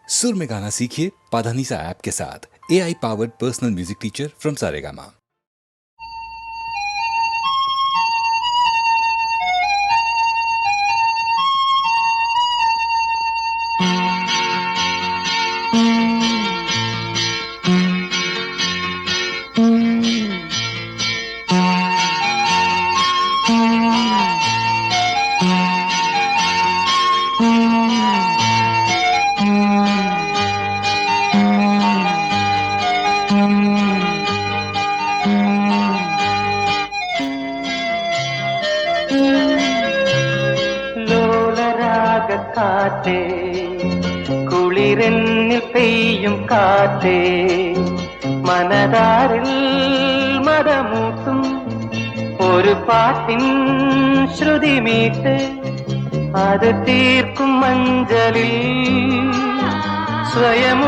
सुर में गाना सीखिए पाधानीसा ऐप के साथ। AI powered personal music teacher from Saregama. കാറ്റേ കുളിരെന്നിൽ പെയ്യും കാറ്റേ മനതാരിൽ മതമൂട്ടും ഒരു പാട്ടിൻ ശ്രുതി മീട്ട് അത് തീർക്കും മഞ്ചലിൽ സ്വയമൂഞ്ഞലാടട്ടെ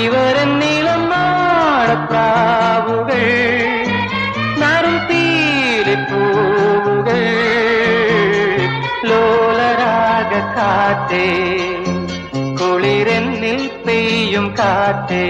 ഇവരെന്നിളം നാടപ്രാവുകൾ നറും പീലിപ്പൂവുകൾ ലോലരാഗ കാറ്റേ കുളിരെന്നിൽ പെയ്യും കാറ്റേ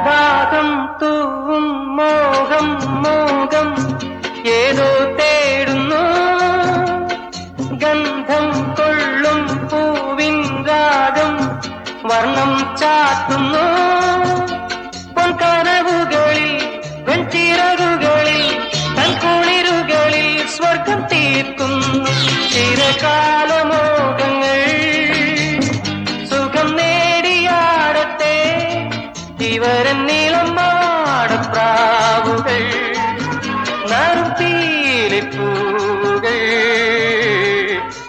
ദാഹം തൂവും മോഹം മോഹം ഏതോ തേടുന്നു ഗന്ധം കൊള്ളും പൂവിൻ രാഗം വർണ്ണം ചാത്തുന്നു പൊൻകനവുകളിൽ വെൺചിറകുകളിൽ തൻകുളിരുകളിൽ സ്വർഗം തീർക്കുന്നു ചിരകാലമോഹങ്ങൾ സുഖം നേടിയാടട്ടെ ഇവരെന്നിളം നാടപ്രാവുകൾ നറും പീലിപ്പൂവുകൾ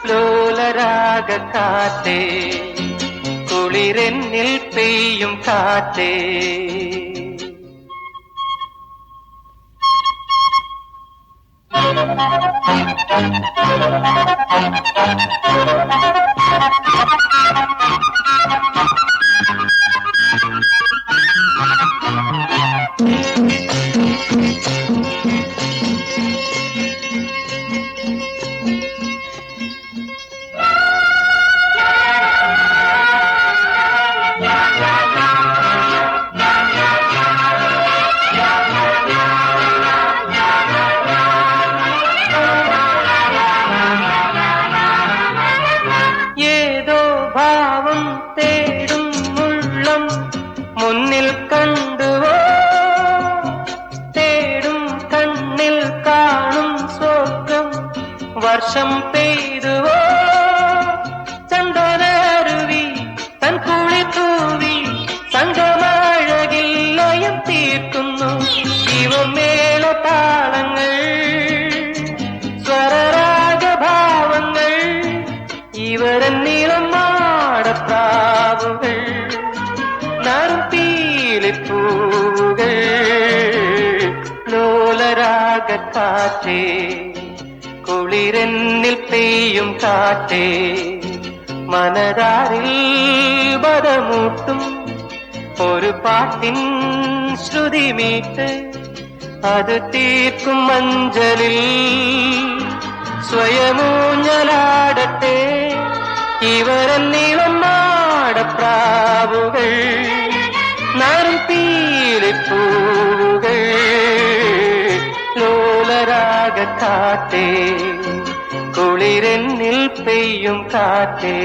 ലോലരാഗ കാറ്റേ കുളിരെന്നിൽ പെയ്യും കാറ്റേ ഏതോ ഭാവം തേടും ഉള്ളം മുന്നിൽ കണ്ടുവോ തേടും കണ്ണിൽ കാണും സ്വർഗം വർഷം പെയ്തുവോ ചന്ദനരുവി തൻ കുളി തൂവി സംഗമഴകിൽ ലയം തീർക്കുന്നു ഇവ മേളതാളങ്ങൾ സ്വരരാഗഭാവങ്ങൾ ഇവരെന്നിളം നാടപ്രാവുകൾ നറും പീലിപ്പൂവുകൾ ലോലരാഗ കാറ്റേ കുളിരെന്നിൽ പെയ്യും കാറ്റേ മനതാരിൽ ബദമൂട്ടും ഒരു പാട്ടിൻ ശ്രുതി മീട്ട് അത് തീർക്കും മഞ്ചലിൽ സ്വയമൂഞ്ഞലാടട്ടെ ഇവരെന്നിളം നാടപ്രാവുകൾ നറും പീലിപ്പൂവുകൾ ലോലരാഗ കാറ്റേ കുളിരെന്നിൽ പെയ്യും കാറ്റേ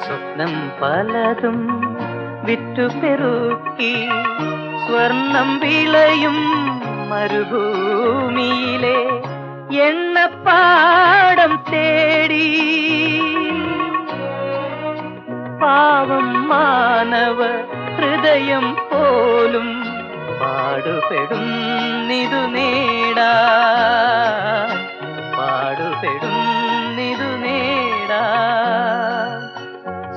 സ്വപ്നം പലതും വിറ്റുപെറുക്കി സ്വർണം വിളയും മരുഭൂമിയിലെ എണ്ണപ്പാടം തേടി പാവം മാനവ ഹൃദയം പോലും പാടുപെടുന്നിതു നേടാ പാടുപെടുന്നിതു നേടാ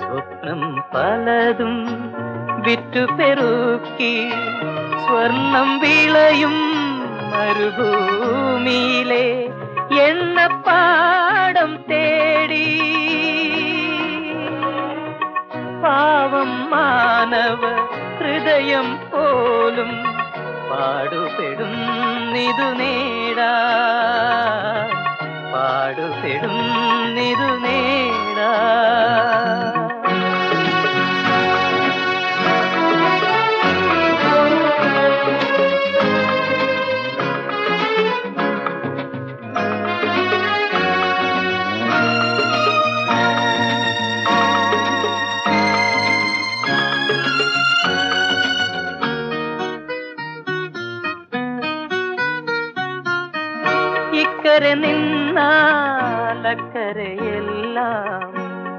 സ്വപ്നം പലതും വിറ്റുപെറുക്കി സ്വർണം വിളയും മരുഭൂമിയിലെ എണ്ണപ്പാടം തേടി പാവം മാനവ ഹൃദയം പോലും പാടുപെടുന്നിതു നേടാ പാടുപെടുന്നിതു നേടാ ഇക്കരെ നിന്നാലക്കരയെല്ലാം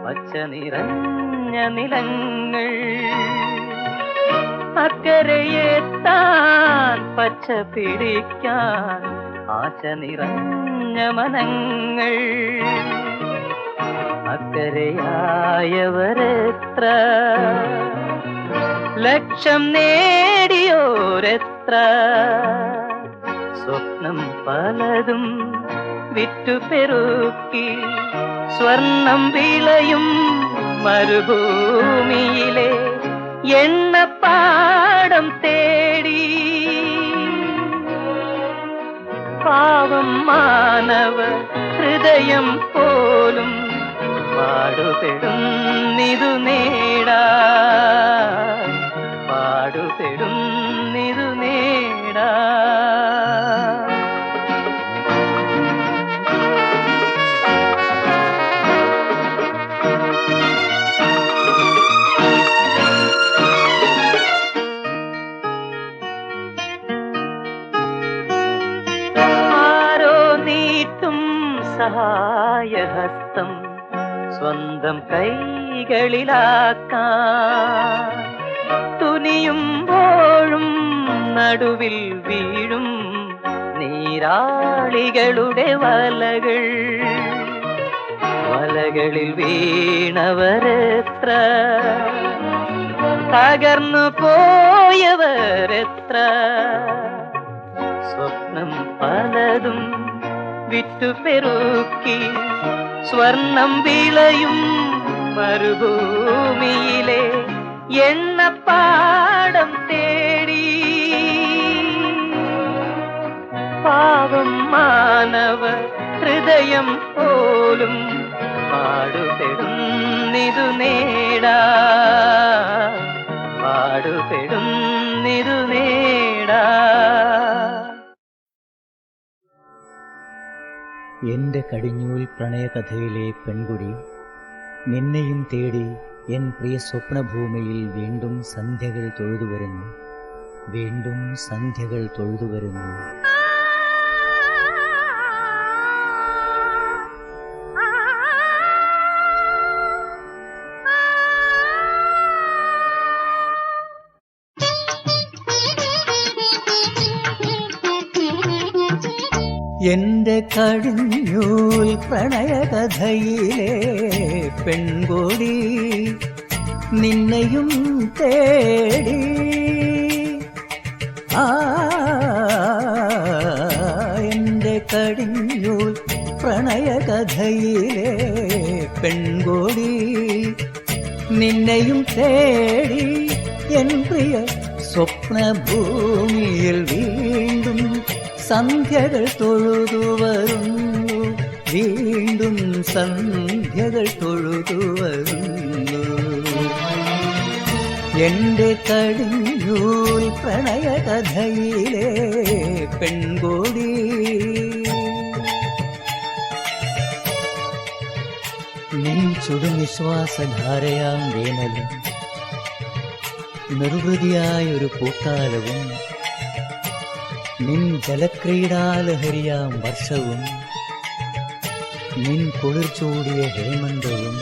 പച്ച നിറഞ്ഞ നിലങ്ങൾ അക്കരയെത്താൻ പച്ച പിടിക്കാൻ ആശ നിറഞ്ഞ മനങ്ങൾ അക്കരയായവരെത്ര ലക്ഷ്യം നേടിയോരെത്ര സ്വപ്നം പലതും വിറ്റുപെറുക്കി സ്വർണം വിളയും മരുഭൂമിയിലെ എണ്ണപ്പാടം തേടി പാവം മാനവ ഹൃദയം പോലും പാടുപെടുന്നിതു നേടാ പാടുപെടുന്നിതു നേടാ സഹായഹസ്തം സ്വന്തം കൈകളിലാക്കാൻ തുനിയുമ്പോഴും നടുവിൽ വീഴും നീരാളികളുടെ വലകളിൽ വീണവരെത്ര തകർന്നു പോയവരെത്ര സ്വപ്നം പലതും വിറ്റുപെറുക്കി സ്വർണം വിളയും മരുഭൂമിയിലെ എണ്ണപ്പാടം തേടി പാവം മാനവ ഹൃദയം പോലും പാടുപെടുന്നിതു നേടാ പാടുപെടുന്നിതു നേടാ എന്റെ കടിഞ്ഞൂൽ പ്രണയകഥയിലെ പെൺകുടി നിന്നെയും തേടി എൻ പ്രിയ സ്വപ്നഭൂമിയിൽ വീണ്ടും സന്ധ്യകൾ തൊഴുതുവരുന്നു, വീണ്ടും സന്ധ്യകൾ തൊഴുതുവരുന്നു. എന്റെ കടിഞ്ഞൂൽ പ്രണയകഥയിലെ പെൺകൊടി നിന്നെയും തേടി എന്റെ കടിഞ്ഞൂൽ പ്രണയകഥയിലെ പെൺകൊടി നിന്നെയും തേടി എൻ പ്രിയ സ്വപ്നഭൂമിയിൽ വീണ്ടും സന്ധ്യകൾ തൊഴുതു വരുന്നു, വീണ്ടും സന്ധ്യകൾ തൊഴുതു വരുന്നു. എന്റെ കടിഞ്ഞൂൽ പ്രണയകഥയിലെ പെൺകോടി. നിൻ ചുടുനിശ്വാസധാരയാം വേനലും നിർവൃതിയായൊരു പൂക്കാലവും നിൻ ജലക്രീഡാലഹരിയാം വർഷവും നിൻ കുളിർ ചൂടിയ ഹേമന്തവും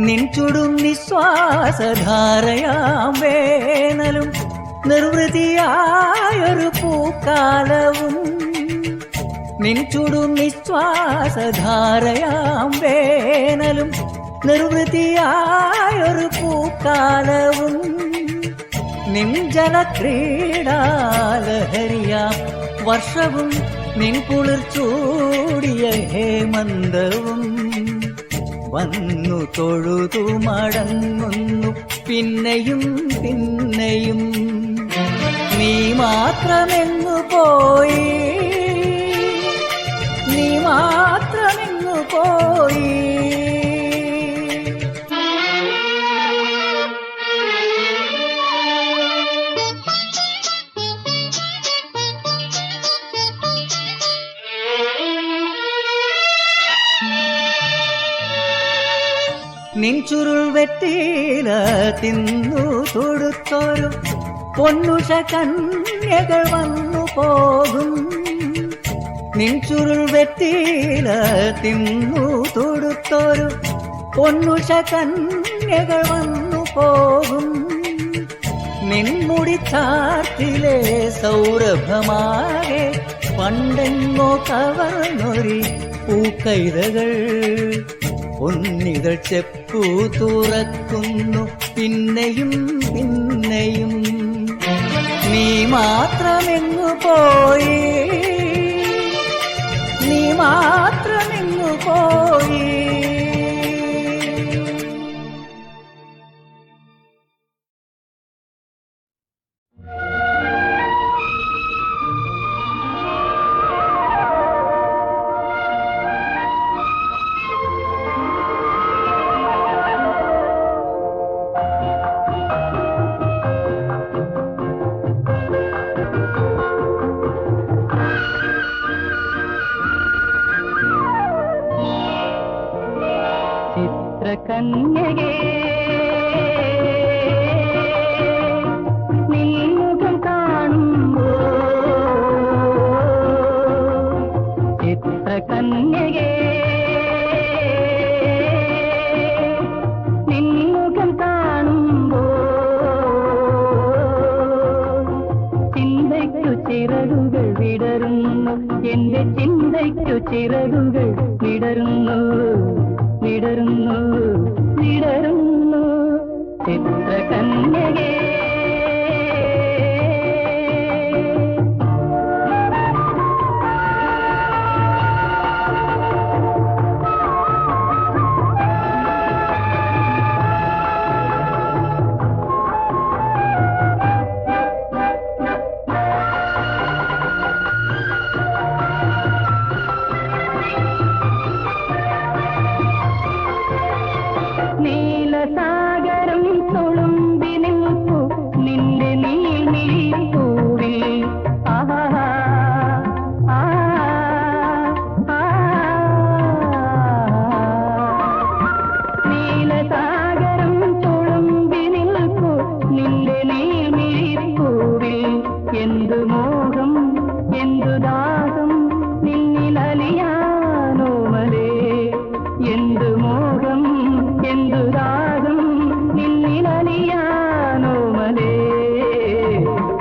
നിൻ ചുടും നിശ്വാസധാരയാം വേനലും നിർവൃതിയായൊരു പൂക്കാലവും നിൻ ചുടും നിശ്വാസധാരയാം വേനലും നിർവൃതിയായൊരു പൂക്കാലവും നിൻ ജലക്രീഡാലഹരിയാം വർഷവും നിൻ കുളിർ ചൂടിയ ഹേമന്തവും വന്നു തൊഴുതു മടങ്ങുന്നു പിന്നെയും പിന്നെയും. നീ മാത്രമെങ്ങു പോയി, നീ മാത്രമെങ്ങു പോയി. നിൻ ചുരുൾ വെറ്റില തിന്നു തൊടുത്തൊരു പൊന്നുഷ കന്യകൾ വന്നു പോകും. നിൻ ചുരുൾ വെറ്റില തിന്നു തൊടുത്തൊരു പൊന്നുഷ കന്യകൾ വന്നു പോകും. നിൻമുടി ചാർത്തിലെ സൗരഭമാകെ പണ്ടെങ്ങോ കവർന്നൊരി പൂക്കൈതകൾ പൊന്നികൾ ചെപ്പു തുറക്കുന്നു പിന്നെയും പിന്നെയും. നീ മാത്രമെങ്ങു പോയി, നീ മാത്രമെങ്ങു പോയി. കന്യകേ നിൻമുഖം കാണുമ്പോ ചിത്രകന്യകേ നിൻമുഖം കാണുമ്പോ ചിന്തയ്ക്കു ചിറകുകൾ വിടരുന്നു, എന്റെ ചിന്തയ്ക്കു ചിറകുകൾ വിടരുന്നു വിടരുന്നു വിടരുന്നു. ചിത്രകന്യകേ നീലസാഗരം തുളുമ്പി നിൽപ്പു നിന്റെ നീൽമിഴിപ്പൂവിൽ. നീലസാഗരം തുളുമ്പി നിൽപ്പു നിന്റെ നീൽമിഴിപ്പൂവിൽ. എന്തു മോഹം എന്തു ദാഹം നിന്നിലലിയാനോമലേ. എന്തു മോഹം എന്തു ദാഹം നിന്നിലലിയാനോമലേ.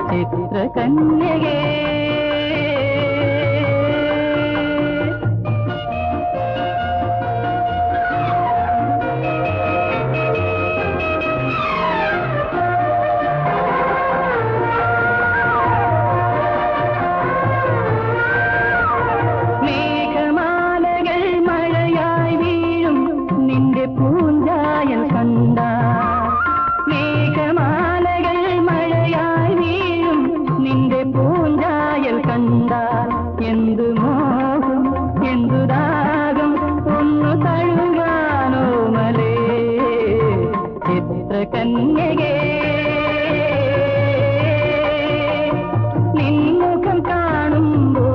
ചിത്രകന്യകേ നിന്റെ പൂഞ്ചായൽ കണ്ട മേഘമാലകൾ മഴയായി വീഴും നിന്റെ പൂഞ്ചായൽ കണ്ടാൽ എന്തു മോഹം എന്തു ദാഹം ഒന്നു തഴുകാനോ മലേ ചിത്രകന്യകേ നിൻമുഖം കാണുമ്പോ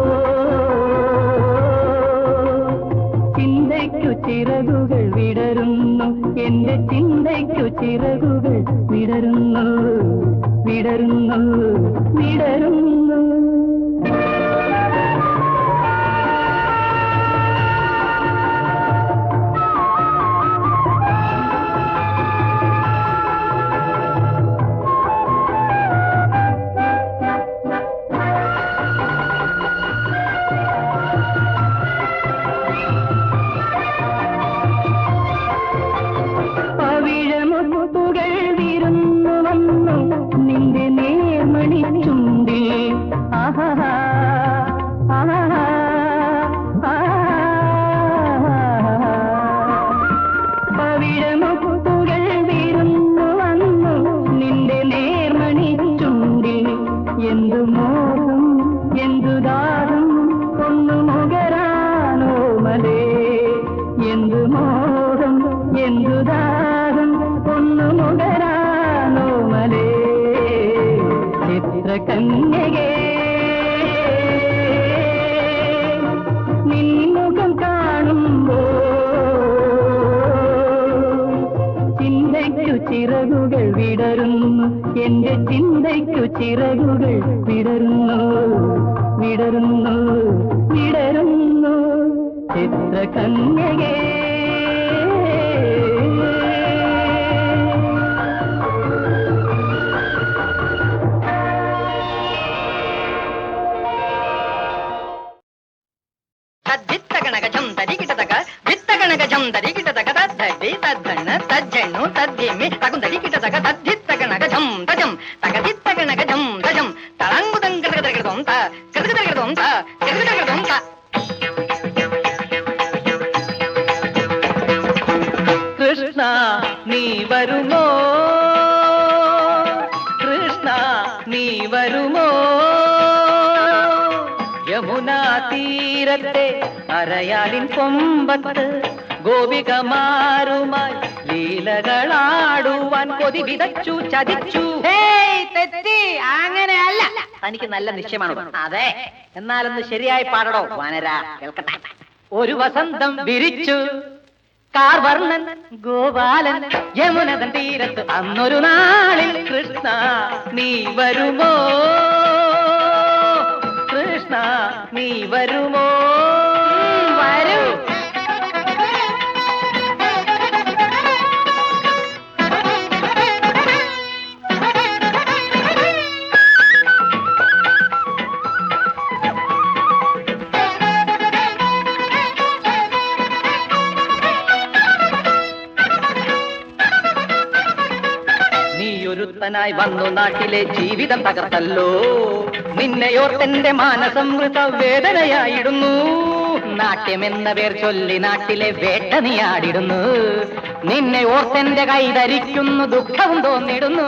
ചിന്തയ്ക്കു ചിറകുകൾ വിടരുന്നു എന്റെ ചിന്തയ്ക്കു ചിറകുകൾ വിടരുന്നു വിടരുന്നു വിടരുന്നു പവിഴമുത്തുകൾ വിരുന്നു വന്നു നിന്റെ നേർമണി ചുണ്ടിൽ ആഹാ ആഹാ പവിഴമുത്തുകൾ വിരുന്നു വന്നു നിന്റെ നേർമണി ചുണ്ടിൽ എന്തു മോഹം എന്തു ദാഹം ഒന്നു മുകരാനോ മലേ എന്തു മോഹം എന്തു ദാഹം ഒന്നു മുകരാനോ മലേ ചിത്രകന്യകേ നിൻമുഖം കാണുമ്പോ ചിന്തയ്ക്കു ചിറകുകൾ വിടരുന്നു എന്റെ ചിന്തയ്ക്കു ചിറകുകൾ വിടരുന്നു വിടരുന്നു വിടരുന്നു ചിത്രകന്യകേ ತದ್ದಿತ್ತಗಣಗಜಂ ತದಿಗಿಟತಗ ದಿತ್ತಗಣಗಜಂ ತದಿಗಿಟತಗ ತದ್ದಿ ತದ್ದಣ್ಣ ತಜ್ಜಣ್ಣು ತದ್ದಿಮ್ಮಿ ತಗುಂದದಿಗಿಟತಗ ತದ್ದಿತ್ತಗಣಗಜಂ ತಜಂ ತಗದಿತ್ತಗಣಗಜಂ ತಜಂ ತಳಂಗುದಂಗದಗದಗದಂ ತ ಕದಗದಗದಂ ತ ಕದಗದಗದಂ ತ കൃഷ്ണ നീ വരുമോ കൃഷ്ണ നീ വരുമോ യമുനാ തീരത്തെ അരയാലിൻ കൊമ്പത്ത് ഗോപികമാരുമായി ലീലകളാടുവാൻ കൊതി വിതച്ചു ചതിച്ചു തെറ്റി അങ്ങനെയല്ല തനിക്ക് നല്ല നിശ്ചയമാണ് അതെ എന്നാലൊന്ന് ശരിയായി പാടടോ വാനര കേൾക്കട്ടെ ഒരു വസന്തം വിരിച്ചു കാർവർണ്ണൻ ഗോപാലൻ യമുനതൻ തീരത്ത് അന്നൊരു നാളിൽ കൃഷ്ണ നീ വരുമോ കൃഷ്ണ നീ വരുമോ വരൂ നീയൊരുത്തനായി വന്നു നാട്ടിലെ ജീവിതം തകർത്തല്ലോ നിന്നെയോർത്തെന്റെ മാനസം വൃത വേദനയായിടുന്നു നാട്യമെന്ന പേർ ചൊല്ലി നാട്ടിലെ വേട്ട നീയാടിടുന്നു നിന്നെ ഓർത്തെന്റെ കൈ ധരിക്കുന്നു ദുഃഖവും തോന്നിടുന്നു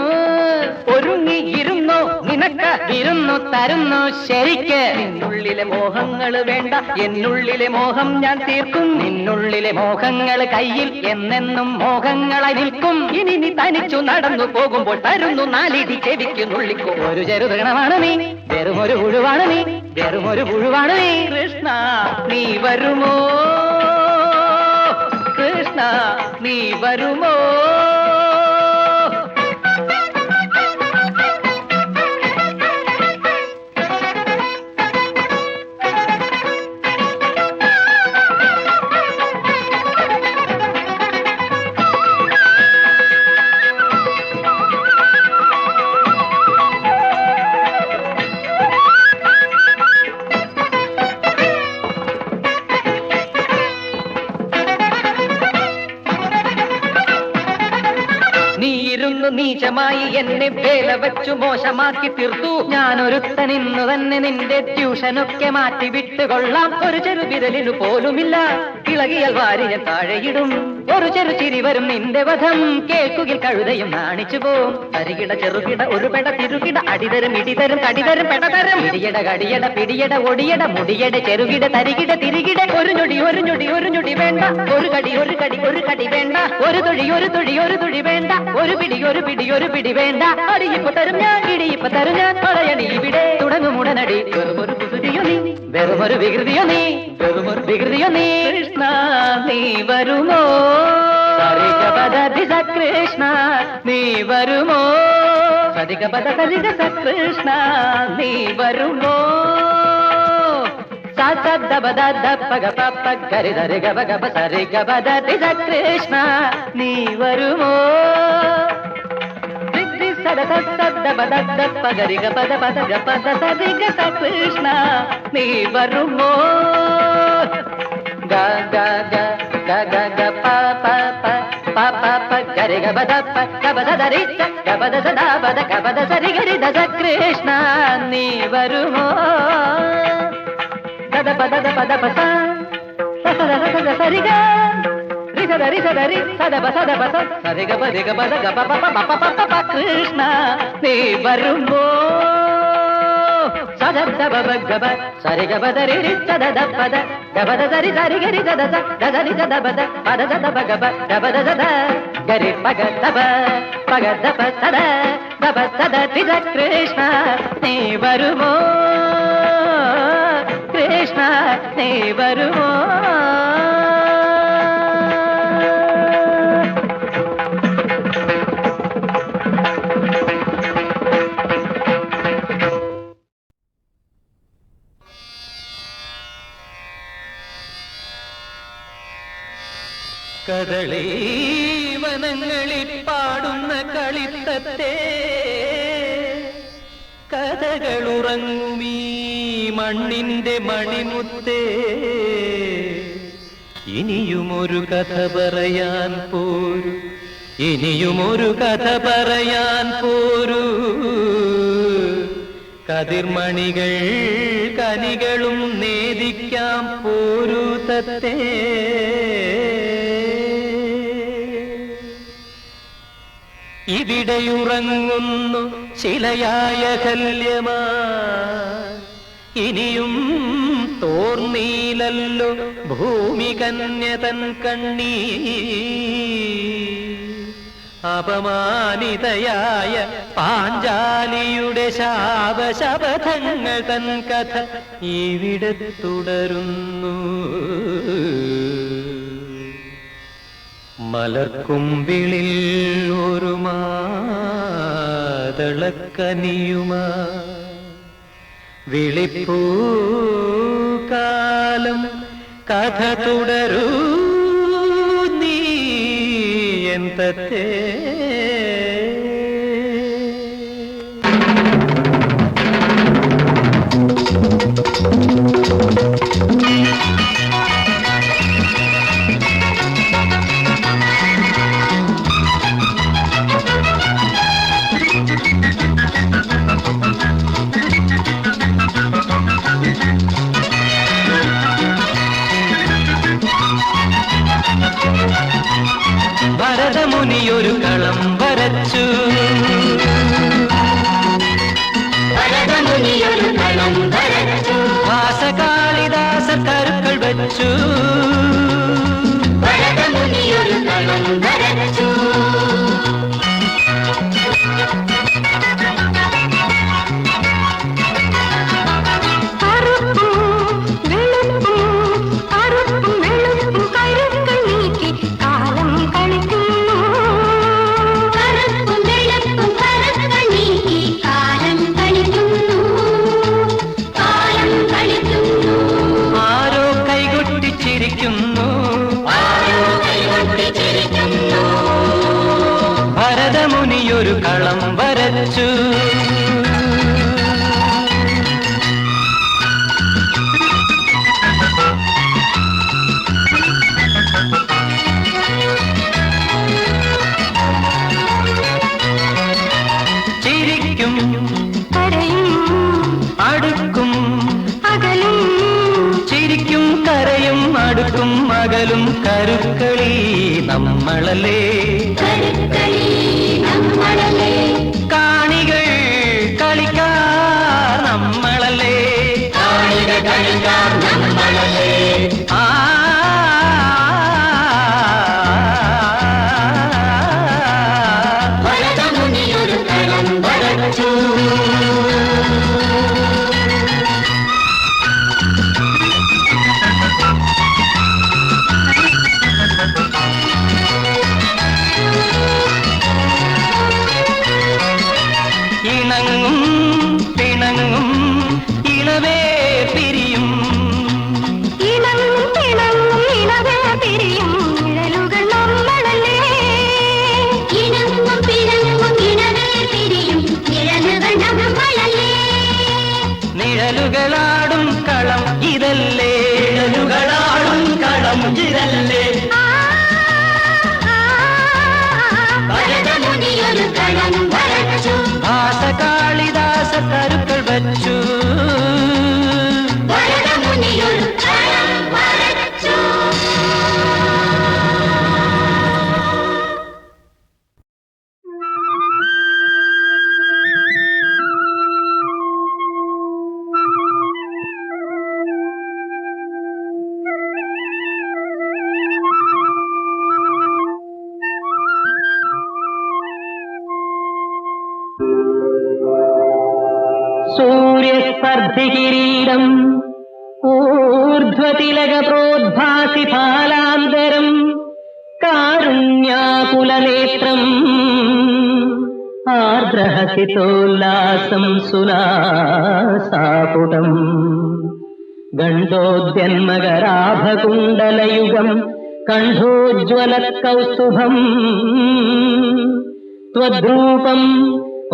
ഒരുങ്ങിയിരുന്നോ നിനക്ക് ഇരുന്നു തരുന്നു ശരിക്ക് നിന്നുള്ളിലെ മോഹങ്ങൾ വേണ്ട എന്നുള്ളിലെ മോഹം ഞാൻ തീർക്കും നിന്നുള്ളിലെ മോഹങ്ങൾ കയ്യിൽ എന്നെന്നും മോഹങ്ങളായി നിൽക്കും ഇനി നീ തനിച്ചു നടന്നു പോകുമ്പോൾ തരുന്നു നാലിടി ചെവിക്ക് നുള്ളിക്കും ഒരു ചെറുതൃണമാണ് നീ വെറുമൊരു പുഴുവാണ് നീ വെറുമൊരു പുഴുവാണ് നീ കൃഷ്ണ നീ വരുമോ കൃഷ്ണ നീ വരുമോ നീചമായി എന്നെ വേല വെച്ചു മോശമാക്കി തീർത്തു ഞാനൊരുത്തൻ ഇന്നു തന്നെ നിന്റെ ട്യൂഷനൊക്കെ മാറ്റി വിട്ടുകൊള്ളാം ഒരു ചെറുവിരലിനു പോലുമില്ല ഇളകിയാൽ വാരിയെ താഴെയിടും ഒരു ചെറുചിരി വരും നിന്റെ വധം കേൾക്കുകിൽ കഴുതയും നാണിച്ചു പോവും. തരികിട ചെറുകിട ഒരു പെട തിരുകിട അടിതരും ഇടിതരും തടിതരും പെടതരും ഇടിയട കടിയട പിടിയട ഒടിയട മുടിയട ചെറുകിട തരികിട തിരികിട ഒരു ഞൊടി ഒരു ഞൊടി ഒരു ഞൊടി വേണ്ട ഒരു കടി ഒരു കടി ഒരു കടി വേണ്ട ഒരു തുഴി ഒരു തുഴി ഒരു തുഴി വേണ്ട ഒരു പിടി ഒരു പിടി ഒരു പിടി വേണ്ട അടിയിപ്പ് തരും ഞാൻ ഇടിയിപ്പ് തരും ഞാൻ പറയണി ഇവിടെ തുടങ്ങും ഉടനടി വെറുമൊരു കുസൃതിയോ നീ വെറുമൊരു വികൃതിയോ നീ വെറുമൊരു വികൃതിയോ നീ കൃഷ്ണ നീ വരുമോ സരിഗപദ കൃഷ്ണ നീ വരുമോ സരിഗപദ കൃഷ്ണ നീ വരുമോ സദബദ പഗ പപ്പ ഗരി ധരി ഗബ ഗബ സരിഗപദ കൃഷ്ണ നീ വരുമോ പഗരി ഗപദ പദ ഗപദ സരിഗ കൃഷ്ണ നീ വരുമോ ഗ ഗ ഗ ഗ ഗ ഗ പ പ പ പ പ പ ഗരി ഗപദ പ ഗപദ ധരി ഗപദ സദാ പദ ഗപദ സരി ഗരി ദ കൃഷ്ണ നീ വരുമോ ദദ പദ പദ പദ സദ സദ സരി ഗ രി സദ രി സദ പ സദ പ സരി ഗ പ രി ഗ പദ ഗ പ പ പ പ പ കൃഷ്ണ നീ വരുമോ സദ ദബ ഗബ സരി ഗ പദ രി രി സദ ദ പദ ഗപദ സരി സരി ഗരി സദ സ ദദ രി സദ പദ പദ സദ പ ഗപ ഗപദ സദ ഗരി പഗ ദബ പഗ ദപ സദ ദപ സദ രി കൃഷ്ണ നീ വരുമോ കൃഷ്ണ നീ വരുമോ കദളീവനങ്ങളിൽ പാടുന്ന കളിത്തത്തെ കഥകളുറങ്ങുമീ മണ്ണിന്റെ മണിമുത്തേ ഇനിയുമൊരു കഥ പറയാൻ പോരൂ ഇനിയുമൊരു കഥ പറയാൻ പോരൂ കതിർമണികൾ കനികളും നേദിക്കാം പോരൂ തത്തേ ഇവിടെയുറങ്ങുന്നു ശിലയായ കല്യമാ ഇനിയും തോർന്നീലല്ലോ ഭൂമി കന്യതൻ കണ്ണീ അപമാനിതയായ പാഞ്ചാലിയുടെ ശാപശപഥങ്ങൾ തൻ കഥ ഇവിടെ തുടരുന്നു മലർക്കുമ്പിളിൽ ഒരു മാതളക്കനിയുമാ വിളിപ്പൂക്കാലം കഥ തുടരൂ നീ എന്തേ ഭരതമുനിയൊരു കളം വരച്ചു ഭാസകാളിദാസ കരുക്കൾ വച്ചു ഭരതമുനിയൊരു കളം വരച്ചു ചിരിക്കും അടുക്കും അകലും ചിരിക്കും കരയും അടുക്കും അകലും കരുക്കളി നമ്മളല്ലേ കാണികൾ കളിക്കാർ നമ്മളല്ലേ ആ ഇണങ്ങും പിണങ്ങും ഇളവേ പിരിയും നിഴലുകൾ നമ്മളല്ലേ ഇണങ്ങും പിണങ്ങും ഇണവേ പിരിയും നിഴലുകൾ നമ്മളല്ലേ നിഴലുകളാടും കളം ഇതല്ലേ നിഴലുകളാടും കളം ഇതല്ലേ ഭരതമുനിയൊരു കളം വരച്ചു ഭാസകാളിദാസ കരുക്കൾ വച്ചു ഭരതമുനിയൊരു കളം വരച്ചു സൂര്യസ്പർദ്ധികിരീടം ഊർധ്വതിലക പ്രോദ്ഭാസി ഫാലാന്തരം കാരുണ്യാകുലനേത്രം ആർദ്രഹസിതോല്ലാസം സുനാസാപുടം ഗണ്ഡോദ്യന്മകരാഭകുണ്ടലയുഗം കണ്ഠോജ്വലകൗസ്തുഭം ത്വദ്രൂപം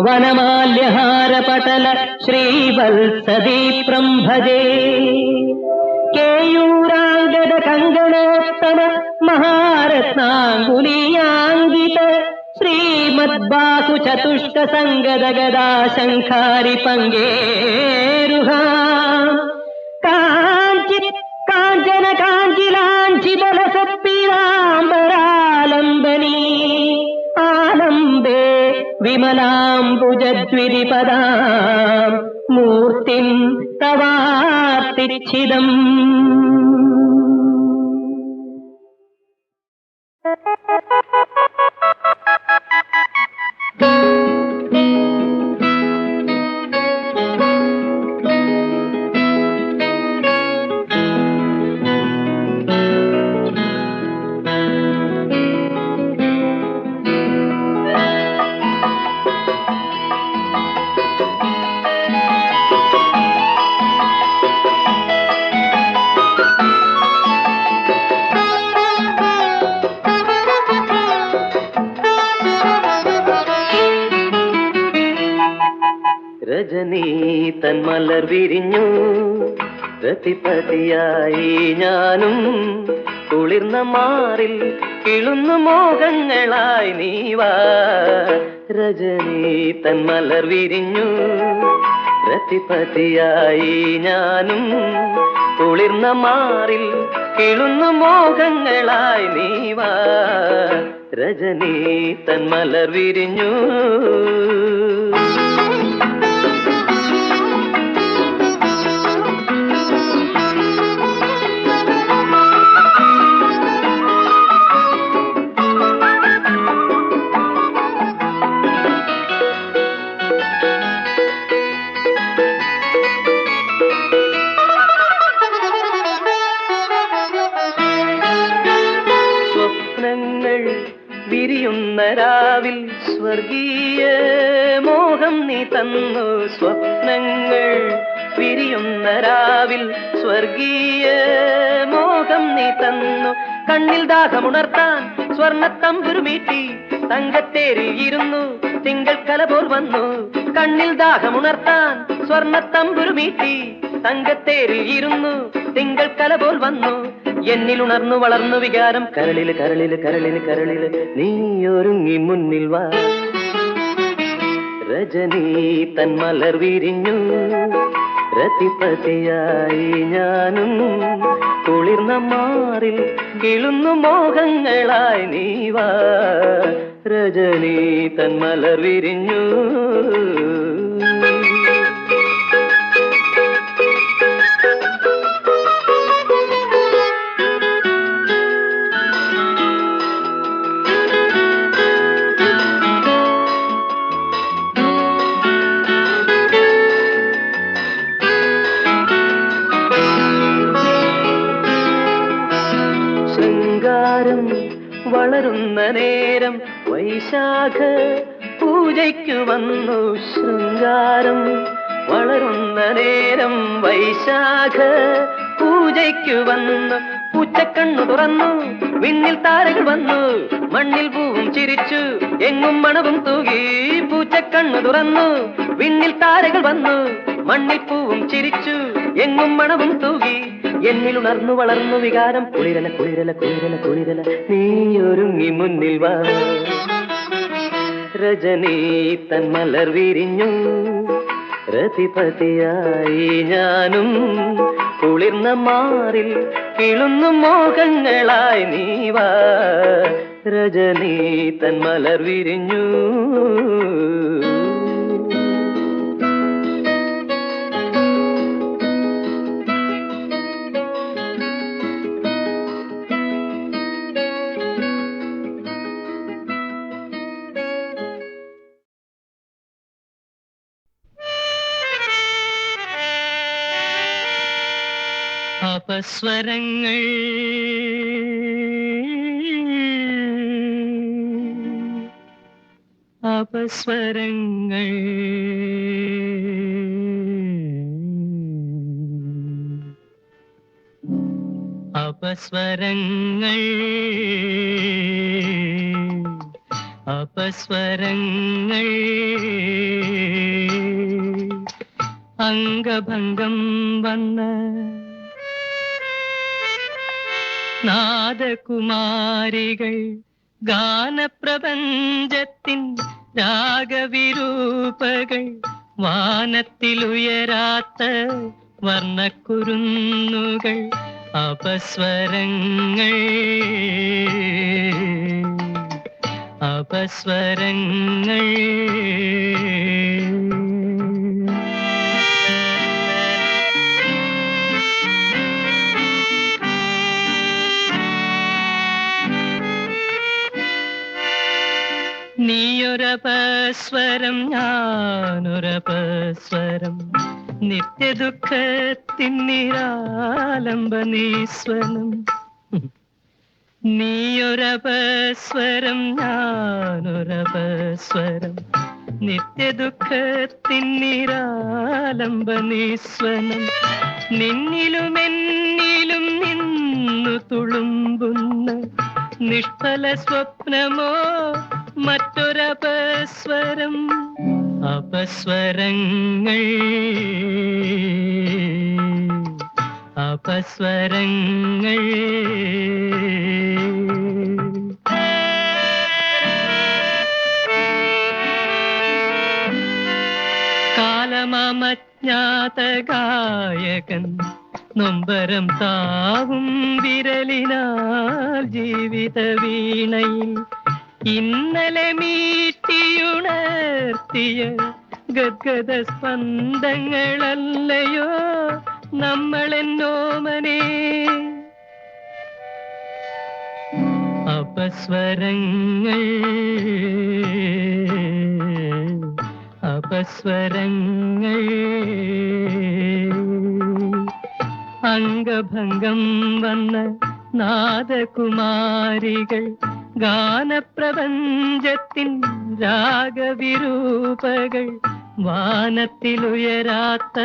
വനമാല്യഹാരപടല ശ്രീവത്സദീപ്രം ഭജേ കേയൂരാംഗദ കങ്കണോത്തമ മഹാരത്നാംഗുലീയാംഗിത ശ്രീമദ്ബാഹു ചതുഷ്ക സംഗത ഗദാ ശംഖാരി പങ്കേരുഹ കാഞ്ചി കാഞ്ചന കാഞ്ചിലാഞ്ചിതലസപ്പീരാംബരാലംബനീ ആലംബേ വിമലാംബുജദ്വിരിപദാം മൂർത്തിം തവാർത്തിച്ഛിദം രജനീ തന്മലർ വിരിഞ്ഞു രതിപതിയായി ഞാനും കുളിർന്ന മാറിൽ കിളുന്നു മോഹങ്ങളായി നീവാ രജനീ തന്മലർ വിരിഞ്ഞു രതിപതിയായി ഞാനും കുളിർന്ന മാറിൽ കിളുന്നു മോഹങ്ങളായി നീവാ രജനീ തന്മലർ വിരിഞ്ഞു വിരിയുന്ന രാവിൽ സ്വർഗീയ മോഹം നീ തന്നു സ്വപ്നങ്ങൾ വിരിയുന്ന രാവിൽ സ്വർഗീയ മോഹം നീ തന്നു കണ്ണിൽ ദാഹമുണർത്താൻ സ്വർണ്ണത്തമ്പുരുമീട്ടി തങ്കത്തേരിൽ ഇരുന്നു തിങ്കൾ കലപോൽ വന്നു കണ്ണിൽ ദാഹമുണർത്താൻ സ്വർണ്ണത്തമ്പുരുമീട്ടി തങ്കത്തേരിൽ ഇരുന്നു തിങ്കൾ കലപോൽ വന്നു എന്നിലുണർന്നു വളർന്നു വികാരം കരളില് കരളില് കരളില് കരളില് നീയൊരുങ്ങി മുന്നിൽ വാ രജനീ തന്മലർ വിരിഞ്ഞു രതിപതിയായി ഞാനും കുളിർന്ന മാറിൽ കിളുന്നു മോഹങ്ങളായി നീവാ രജനി തൻ മലർ വിരിഞ്ഞു വളരുന്ന നേരം വൈശാഖ പൂജയ്ക്കു വന്നു ശൃംഗാരം വളരുന്ന നേരം വൈശാഖ പൂജയ്ക്കു വന്നു പൂച്ചക്കണ്ണു തുറന്നു വിണ്ണിൽ താരകൾ വന്നു മണ്ണിൽ പൂവും ചിരിച്ചു എങ്ങും മണവും തൂകി പൂച്ചക്കണ്ണു തുറന്നു വിണ്ണിൽ താരകൾ വന്നു മണ്ണിൽ പൂവും ചിരിച്ചു എങ്ങും മണവും തൂകി എന്നിൽ ഉണർന്നു വളർന്നു വികാരം കുളിരല കുളിരല കുളിരല കുളിരല നീയൊരുങ്ങി മുന്നിൽ വാ രജനി തൻ മലർ വിരിഞ്ഞു രതിപതിയായി ഞാനും കുളിർന്ന മാറിൽ കിളുന്നു മോഹങ്ങളായി നീവാ രജനി തൻ മലർ വിരിഞ്ഞു അപസ്വരങ്ങൾ അപസ്വരങ്ങൾ അപസ്വരങ്ങൾ അപസ്വരങ്ങൾ അംഗഭംഗം വന്ന നാദകുമാരികൾ ഗാനപ്രപഞ്ചത്തിൻ രാഗവിരൂപകൾ വാനത്തിലുയരാത്ത വർണ്ണക്കുരുന്നുകൾ അപസ്വരങ്ങൾ അപസ്വരങ്ങൾ നീയൊരപസ്വരം ഞാനൊരപസ്വരം നിത്യദുഃഖത്തിൻ നിരാലംബ നീസ്വനം നീയൊരപസ്വരം ഞാനൊരപസ്വരം നിത്യദുഃഖത്തിൻ നിരാലംബ നീസ്വനം നിന്നിലും എന്നിലും നിന്നു തുളുമ്പുന്ന നിഷ്ഫല സ്വപ്നമോ മറ്റൊരപസ്വരം അപസ്വരങ്ങൾ അപസ്വരങ്ങൾ കാലമജ്ഞാത ഗായകൻ നൊമ്പരം താവും വിരലിനാൽ ജീവിത വീണയിൽ ഇന്നലെ മീട്ടിയുണർത്തിയ ഗദ്ഗദ സ്പന്ദങ്ങളല്ലയോ നമ്മളെന്നോമനെ അപസ്വരങ്ങൾ അപസ്വരങ്ങൾ അംഗഭംഗം വന്ന നാദകുമാരികൾ ഗാനപ്രപഞ്ചത്തിൻ രാഗവിരൂപകൾ വാനത്തിലുയരാത്ത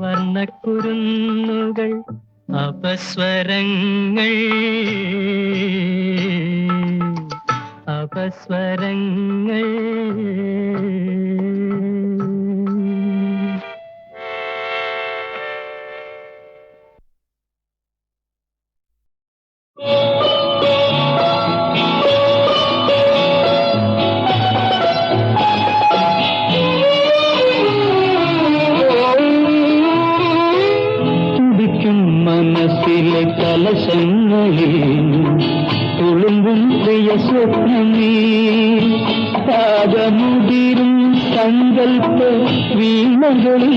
വർണ്ണക്കുരുന്നുകൾ അപസ്വരങ്ങൾ അപസ്വരങ്ങൾ മനസ്സിലെ കല കണ്ണുകളിൽ തുളുമ്പും പ്രിയ സ്വപ്നമേ പാദമുതിരും സങ്കൽപ്പ വീണകളിൽ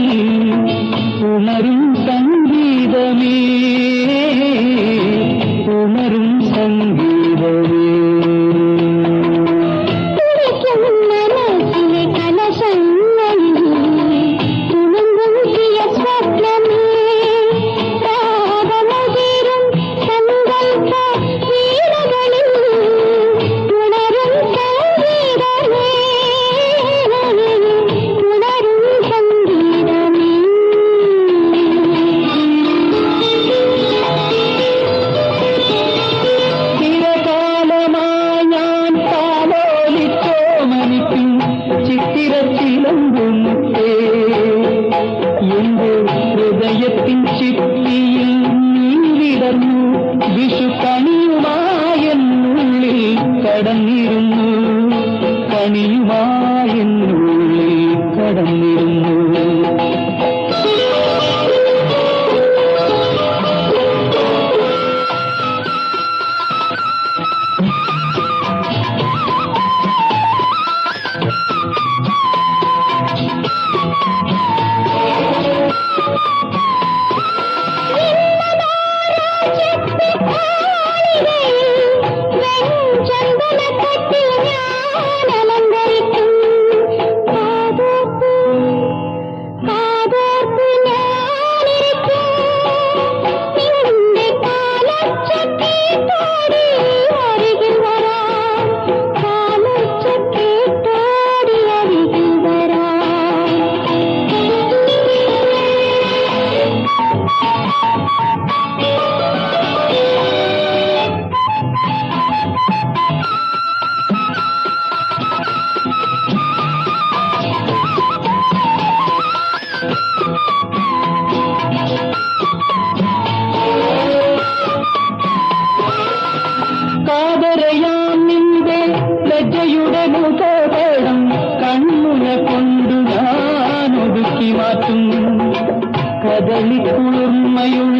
ഉണരും സംഗീതമേ ഉണരും സംഗീതമേ ഹൃദയത്തിൻ ചിപ്പിയിൽ നീ വിടർന്നു വിഷു കണിയുമായെന്നുള്ളിൽ കടന്നിരുന്നു കണിയുമായെന്നുള്ളിൽ കടന്നിരുന്നു കാതരയാം നിന്റെ ലജ്ജയുടെ മുഖപടം കണ്ണുന കൊണ്ടു ഞാൻ ഒതുക്കി മാറ്റും കദളിക്കുളിർമയും